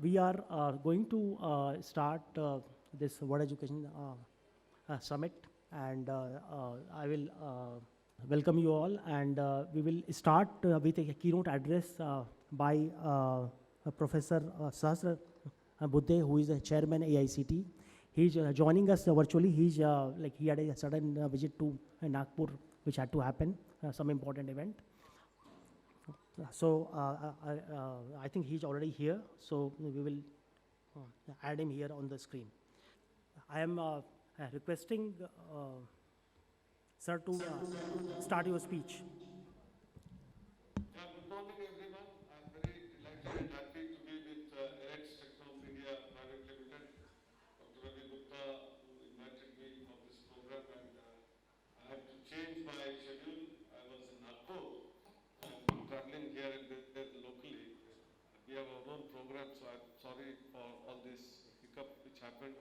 We are going to start this World Education Summit, and I will welcome you all. And we will start with a keynote address by Professor Sahasra Buddhe, who is the chairman AICT. He's joining us virtually. He had a sudden visit to Nagpur, which had to happen, some important event. So I think he's already here, so we will add him here on the screen. I am requesting sir to start your speech. Good morning, everyone. I'm very delighted and happy to be with AX Technos India Private Limited. Dr. Ravi Gupta, who invited me for this program, and I had to change my schedule. I was in Nagpur. I'm traveling here and there locally. We have our own program, so I'm sorry for all this hiccup which happened,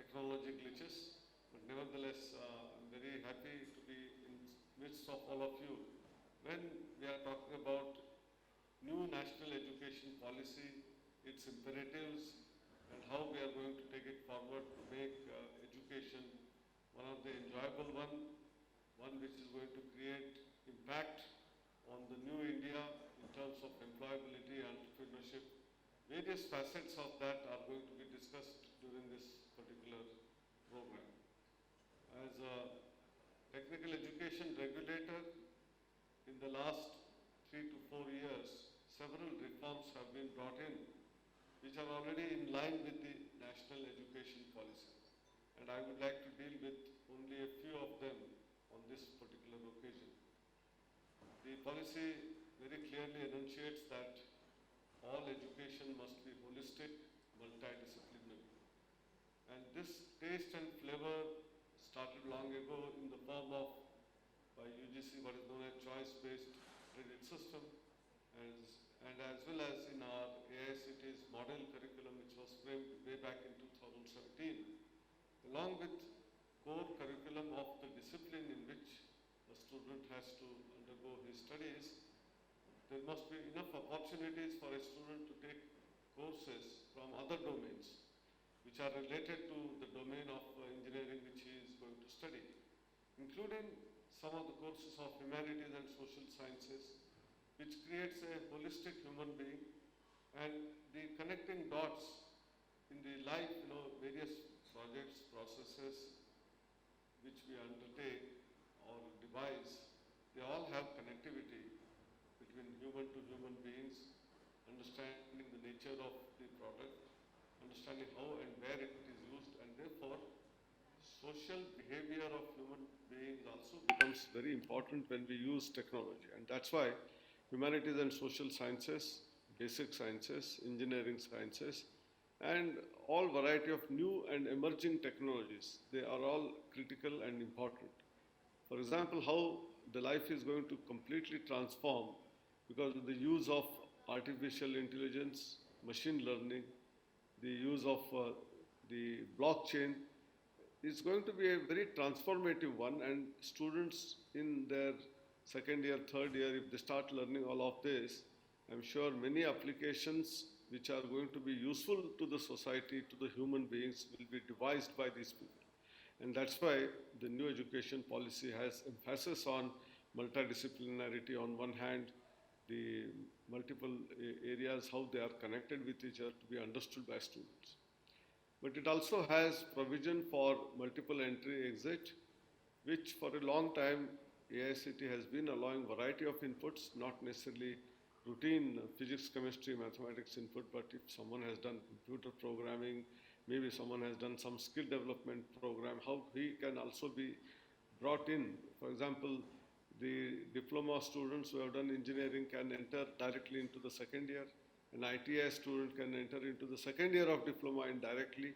technology glitches. But nevertheless, I'm very happy to be in midst of all of you. When we are talking about new national education policy, its imperatives, and how we are going to take it forward to make education one of the enjoyable one which is going to create impact on the new India in terms of employability, entrepreneurship. Various facets of that are going to be discussed during this particular program. As a technical education regulator, in the last 3 to 4 years, several reforms have been brought in, which are already in line with the national education policy. And I would like to deal with only a few of them on this particular occasion. The policy very clearly enunciates that all education must be holistic, multidisciplinary. And this taste and flavor started long ago in the form of by UGC, what is known as choice-based credit system, and as well as in our AICT's model curriculum, which was framed way back in 2017, along with core curriculum of the discipline in which the student has to undergo his studies. There must be enough opportunities for a student to take courses from other domains which are related to the domain of engineering which he is going to study, including some of the courses of humanities and social sciences, which creates a holistic human being, and the connecting dots in the life, various projects, processes which we undertake or devise, they all have connectivity between human to human beings, understanding the nature of the product, understanding how and where it is used, and therefore social behavior of human beings also becomes very important when we use technology. And that's why humanities and social sciences, basic sciences, engineering sciences, and all variety of new and emerging technologies, they are all critical and important. For example, how the life is going to completely transform because of the use of artificial intelligence, machine learning, the use of the blockchain, is going to be a very transformative one, and students in their second year, third year, if they start learning all of this, I'm sure many applications which are going to be useful to the society, to the human beings, will be devised by these people. And that's why the new education policy has emphasis on multidisciplinarity on one hand, the multiple areas, how they are connected with each other to be understood by students. But it also has provision for multiple entry exit, which for a long time AICT has been allowing variety of inputs, not necessarily routine physics, chemistry, mathematics input, but if someone has done computer programming, maybe someone has done some skill development program, how he can also be brought in. For example, the diploma students who have done engineering can enter directly into the second year. An ITI student can enter into the second year of diploma indirectly.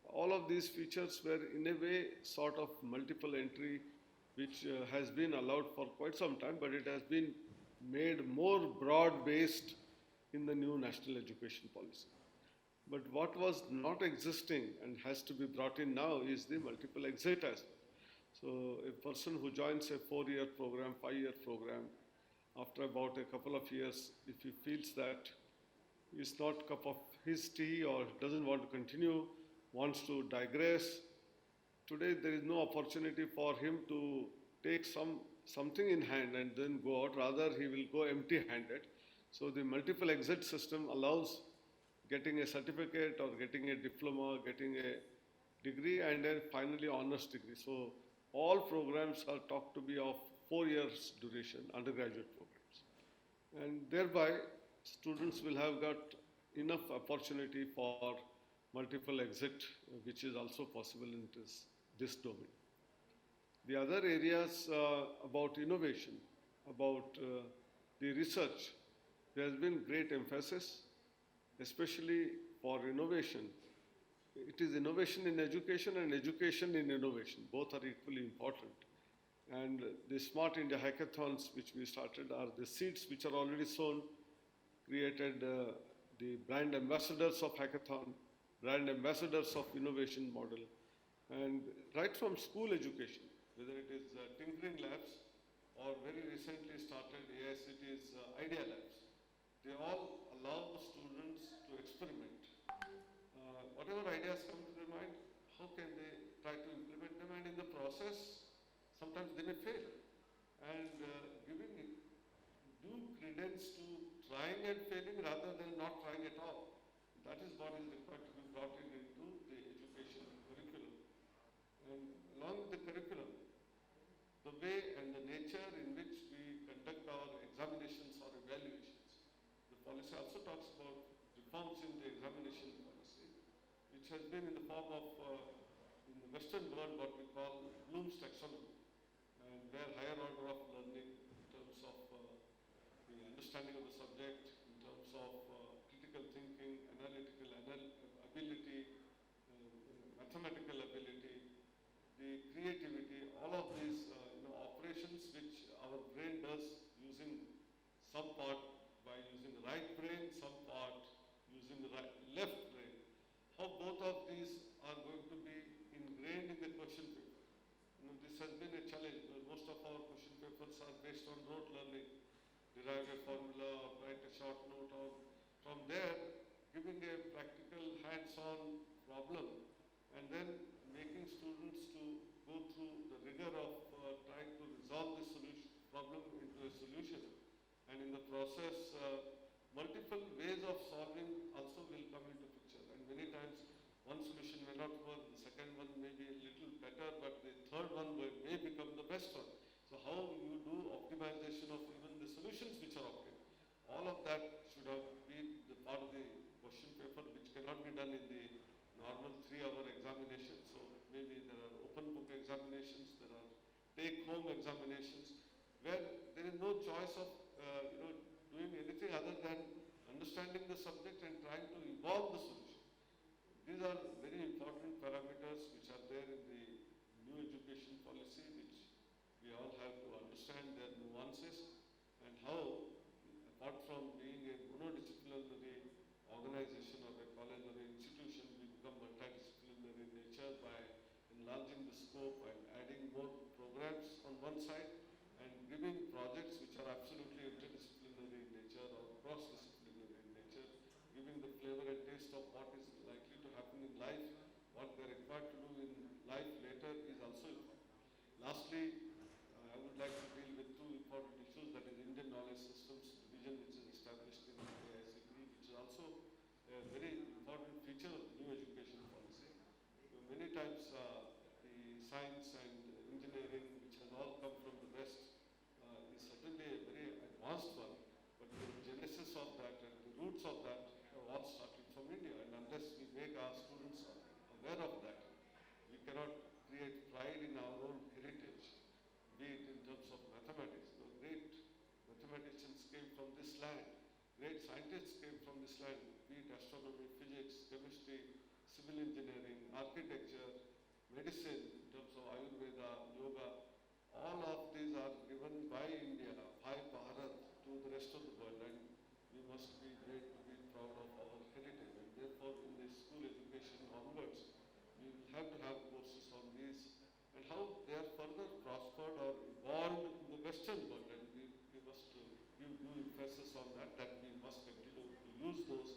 All of these features were in a way sort of multiple entry, which has been allowed for quite some time, but it has been made more broad-based in the new national education policy. But what was not existing and has to be brought in now is the multiple exit as well. So a person who joins a 4-year program, 5-year program, after about a couple of years, if he feels that it's not cup of his tea or doesn't want to continue, wants to digress. Today there is no opportunity for him to take something in hand and then go out. Rather, he will go empty-handed. So the multiple exit system allows getting a certificate or getting a diploma, getting a degree, and then finally honors degree. So all programs are talked to be of 4 years duration, undergraduate programs. And thereby, students will have got enough opportunity for multiple exit, which is also possible in this domain. The other areas about innovation, about the research, there has been great emphasis, especially for innovation. It is innovation in education and education in innovation. Both are equally important. And the Smart India hackathons, which we started, are the seeds which are already sown, created the brand ambassadors of hackathon, brand ambassadors of innovation model, and right from school education, whether it is tinkering labs or very recently started AICT's Idea Labs, they all allow students to experiment. Whatever ideas come to their mind, how can they try to implement them, and in the process, sometimes they may fail. And giving due credence to trying and failing rather than not trying at all. That is what is required to be brought into the education curriculum. And along with the curriculum, the way and the nature in which we conduct our examinations or evaluations. The policy also talks about reforms in the examination policy, which has been in the form of, in the Western world, what we call Bloom's taxonomy, and where higher order of learning in terms of the understanding of the subject, in terms of critical thinking, analytical ability, mathematical ability, the creativity, all of these operations which our brain does using some part by using the right brain, some part using the left brain. How both of these are going to be ingrained in the question paper. This has been a challenge. Most of our question papers are based on rote learning, derive a formula or write a short note, or from there giving a practical hands-on problem and then making students to go through the rigor of trying to resolve the problem into a solution. And in the process, multiple ways of solving also will come into picture. And many times one solution may not work, the second one may be a little better, but the third one may become the best one. So how you do optimization of even the solutions which are obtained, all of that should have been the part of the question paper, which cannot be done in the normal 3-hour examination. So maybe there are open book examinations, there are take-home examinations, where there is no choice of doing anything other than understanding the subject and trying to evolve the solution. These are very important parameters which are there in the new education policy, which we all have to understand their nuances and how, apart from being a monodisciplinary organization or a college or an institution, we become multidisciplinary in nature by enlarging the scope and adding more programs on one side and giving projects which are absolutely interdisciplinary in nature or cross-disciplinary in nature, giving the flavor and taste of what is likely to happen in life, what they're required to do in life later is also important. Lastly, I would like to deal with 2 important issues, that is Indian Knowledge Systems Division, which is established in AICT, which is also a very important feature of the new education policy. Many times the science and engineering, which has all come from the West, is certainly a very advanced one, but the genesis of that and the roots of that are all starting from India, and unless we make our students aware of that, we cannot create pride in our own heritage, be it in terms of mathematics. The great mathematicians came from this land, great scientists came from this land, be it astronomy, physics, chemistry, civil engineering, architecture, medicine, in terms of Ayurveda, yoga. All of these are given by India, by Bharat, to the rest of the world, and we must be great to be proud of our heritage. And therefore, in the school education onwards, we will have to have courses on these and how they are further prospered or evolved in the Western world, and we must give due emphasis on that, that we must continue to use those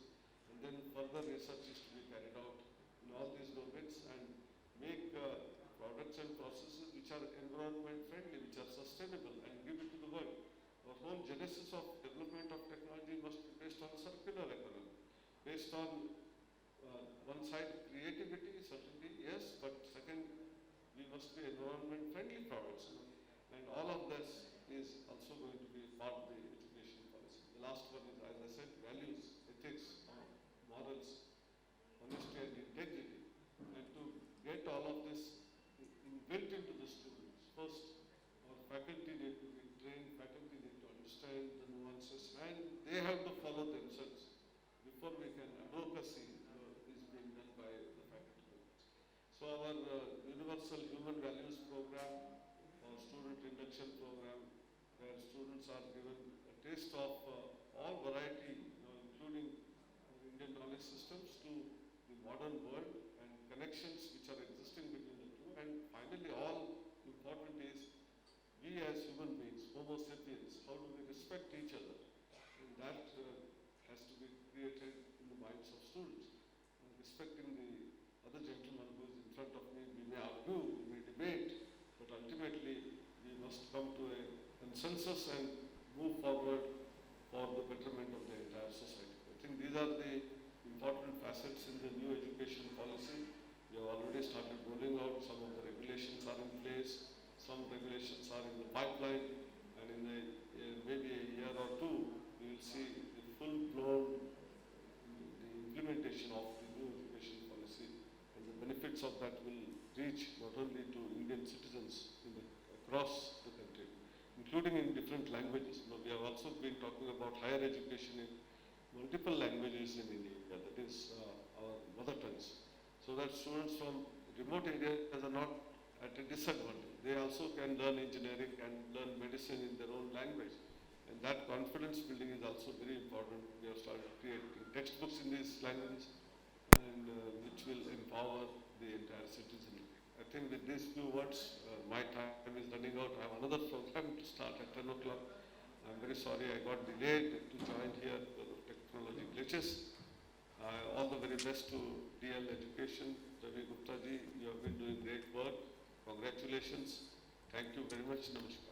and then further research is to be carried out in all these domains and make products and processes which are environment friendly, which are sustainable, and give it to the world. Our whole genesis of development of technology must be based on circular economy, based on one side creativity, certainly, yes, but second, we must be environment friendly products. And all of this is also going to be part of the education policy. The last one is, as I said, values, ethics, morals, honesty and integrity. And to get all of this built into the students, first, our faculty need to be trained, faculty need to understand the nuances, and they have to follow themselves before we can advocacy is being done by the faculty members. So our universal human values program, our student induction program, where students are given a taste of all variety, including Indian knowledge systems to the modern world and connections which are existing between the two. And finally, all important is we as human beings, Homo sapiens, how do we respect each other? And that has to be created in the minds of students. And respecting the other gentleman who is in front of me, we may argue, we may debate, but ultimately we must come to a consensus and move forward for the betterment of the entire society. I think these are the important facets in the new education policy. We have already started rolling out, some of the regulations are in place, some regulations are in the pipeline, and in maybe a year or two, we will see the full-blown implementation of the new education policy, and the benefits of that will reach not only to Indian citizens across the country, including in different languages. We have also been talking about higher education in multiple languages in India, that is our mother tongues, so that students from remote areas are not at a disadvantage. They also can learn engineering and learn medicine in their own language. And that confidence building is also very important. We have started creating textbooks in these languages, and which will empower the entire citizenry. I think with these few words, my time is running out. I have another program to start at 10 o'clock. I'm very sorry I got delayed to join here because of technology glitches. All the very best to DL Education. Ravi Gupta ji, you have been doing great work. Congratulations. Thank you very much. Namaskar.